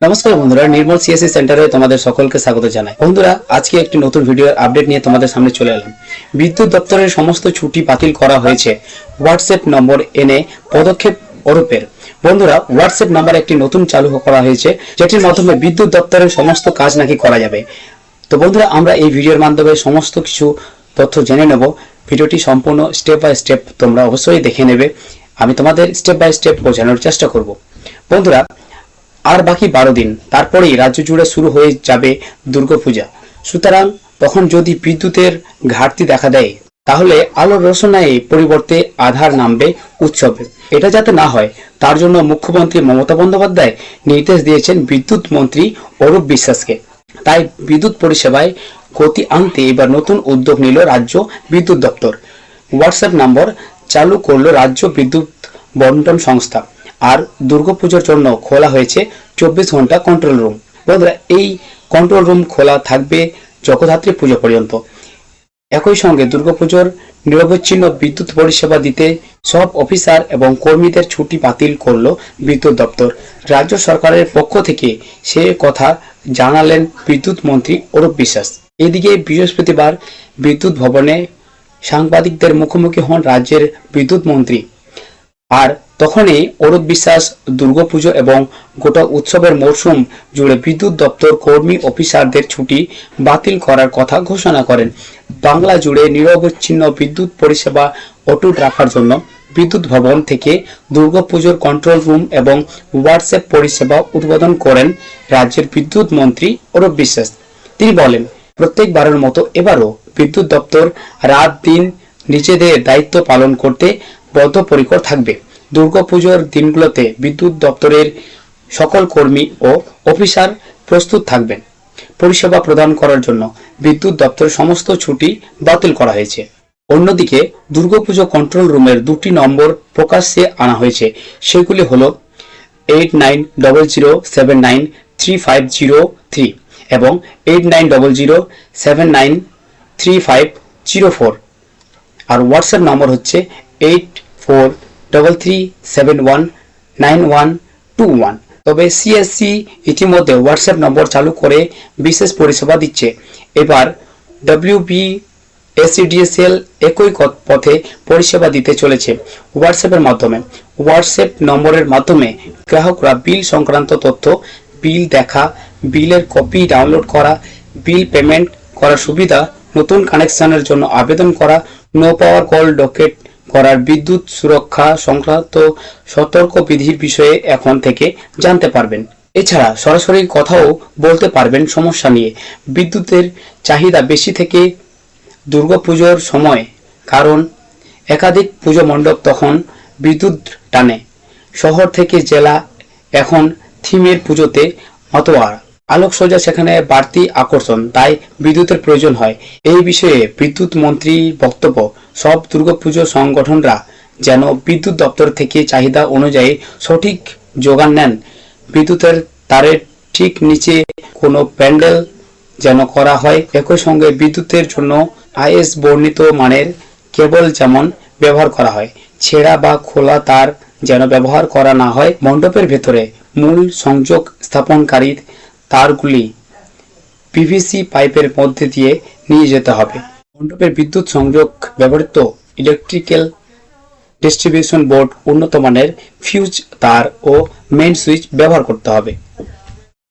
নমস্কার বন্ধুরা, নির্মল সিএসসি সেন্টারে তোমাদের সকলকে স্বাগত জানাই। বন্ধুরা, আজকে একটি নতুন ভিডিও আপডেট নিয়ে তোমাদের সামনে চলে এলাম। বিদ্যুৎ দপ্তরের সমস্ত ছুটি বাতিল করা হয়েছে হোয়াটসঅ্যাপ নম্বর এনে পদক্ষেপ অরূপের। বন্ধুরা, হোয়াটসঅ্যাপ নাম্বার একটি নতুন চালু করা হয়েছে, যেটির মাধ্যমে বিদ্যুৎ দপ্তরের সমস্ত কাজ নাকি করা যাবে। তো বন্ধুরা, আমরা এই ভিডিওর মাধ্যমে সমস্ত কিছু তথ্য জেনে নেব। ভিডিওটি সম্পূর্ণ স্টেপ বাই স্টেপ তোমরা অবশ্যই দেখে নেবে। আমি তোমাদের স্টেপ বাই স্টেপ বোঝানোর চেষ্টা করব। বন্ধুরা, আর বাকি 12 দিন, তারপরেই রাজ্য জুড়ে শুরু হয়ে যাবে দুর্গাপূজা। সুতরাং তখন যদি বিদ্যুতের ঘাটতি দেখা দেয়, তাহলে আলোর রোশনাইয়ে পরিবর্তে আধার নামবে উৎসবে। এটা যাতে না হয়, তার জন্য মুখ্যমন্ত্রী মমতা বন্দ্যোপাধ্যায় নির্দেশ দিয়েছেন বিদ্যুৎ মন্ত্রী অরূপ বিশ্বাসকে। তাই বিদ্যুৎ পরিষেবায় গতি আনতে এবার নতুন উদ্যোগ নিল রাজ্য বিদ্যুৎ দপ্তর। হোয়াটসঅ্যাপ নম্বর চালু করলো রাজ্য বিদ্যুৎ বন্টন সংস্থা। আর দুর্গাপুজোর জন্য খোলা হয়েছে 24 ঘন্টা কন্ট্রোল রুম। বন্ধুরা, এই কন্ট্রোল রুম খোলা থাকবে জগদ্ধাত্রী পুজো পর্যন্ত। একই সঙ্গে দুর্গাপুজোর নিরবচ্ছিন্ন বিদ্যুৎ পরিষেবা দিতে সব অফিসার এবং কর্মীদের ছুটি বাতিল করলো বিদ্যুৎ দপ্তর। রাজ্য সরকারের পক্ষ থেকে সে কথা জানালেন বিদ্যুৎ মন্ত্রী অরূপ বিশ্বাস। এদিকে বৃহস্পতিবার বিদ্যুৎ ভবনে সাংবাদিকদের মুখোমুখি হন রাজ্যের বিদ্যুৎ মন্ত্রী। আর তখনই অরূপ বিশ্বাস দুর্গাপুজো এবং গোটা উৎসবের মরশুম জুড়ে বিদ্যুৎ দপ্তর কর্মী অফিসারদের ছুটি বাতিল করার কথা ঘোষণা করেন। বাংলা জুড়ে নিরবচ্ছিন্ন বিদ্যুৎ পরিষেবা অটুট রাখার জন্য বিদ্যুৎ ভবন থেকে দুর্গাপুজোর কন্ট্রোল রুম এবং হোয়াটসঅ্যাপ পরিষেবা উদ্বোধন করেন রাজ্যের বিদ্যুৎ মন্ত্রী অরূপ বিশ্বাস। তিনি বলেন, প্রত্যেকবারের মতো এবারও বিদ্যুৎ দপ্তর রাত দিন নিজেদের দায়িত্ব পালন করতে বদ্ধপরিকর থাকবে। দুর্গাপুজোর দিনগুলোতে বিদ্যুৎ দপ্তরের সকল কর্মী ও অফিসার প্রস্তুত থাকবেন পরিষেবা প্রদান করার জন্য। বিদ্যুৎ দপ্তরের সমস্ত ছুটি বাতিল করা হয়েছে। অন্যদিকে দুর্গাপুজো কন্ট্রোল রুমের 2টি নম্বর প্রকাশ্যে আনা হয়েছে। সেগুলি হলো 8900793503 এবং 8900793504। আর হোয়াটসঅ্যাপ নম্বর হচ্ছে 8433719121। তবে সিএসসি ইতিমধ্যে হোয়াটসঅ্যাপ নম্বর চালু করে বিশেষ পরিষেবা দিচ্ছে। এবার WBSEDSL একই পথে পরিষেবা দিতে চলেছে হোয়াটসঅ্যাপের মাধ্যমে। হোয়াটসঅ্যাপ নম্বরের মাধ্যমে গ্রাহকরা বিল সংক্রান্ত তথ্য, বিল দেখা, বিলের কপি ডাউনলোড করা, বিল পেমেন্ট করার সুবিধা, নতুন কানেকশনের জন্য আবেদন করা, নো পাওয়ার কল ডকেট করার, বিদ্যুৎ সুরক্ষা সংক্রান্ত সতর্ক বিধির বিষয়ে এখন থেকে জানতে পারবেন। এছাড়া সরাসরি কথাও বলতে পারবেন সমস্যা নিয়ে। বিদ্যুতের চাহিদা বেশি থেকে দুর্গাপুজোর সময়, কারণ একাধিক পুজো মণ্ডপ তখন বিদ্যুৎ টানে। শহর থেকে জেলা এখন থিমের পুজোতে মাতোয়ারা, আলোকসজ্জা সেখানে বাড়তি আকর্ষণ, তাই বিদ্যুতের প্রয়োজন হয়। এই বিষয়ে বিদ্যুৎ মন্ত্রীর বক্তব্য, সব দুর্গাপুজো সংগঠনরা যেন বিদ্যুৎ দপ্তর থেকে চাহিদা অনুযায়ী সঠিক যোগান নেন। বিদ্যুতের তারের ঠিক নিচে কোনো প্যান্ডেল যেন করা হয়। একই সঙ্গে বিদ্যুতের জন্য আইএস বর্ণিত মানের কেবল যেমন ব্যবহার করা হয়, ছেঁড়া বা খোলা তার যেন ব্যবহার করা না হয়। মণ্ডপের ভেতরে মূল সংযোগ স্থাপনকারী তারগুলি পিভিসি পাইপের মধ্যে দিয়ে নিয়ে যেতে হবে। মণ্ডপের বিদ্যুৎ সংযোগ ব্যবহৃত ইলেকট্রিক্যাল ডিস্ট্রিবিউশন বোর্ড উন্নত মানের ফিউজ তার ও মেইন সুইচ ব্যবহার করতে হবে।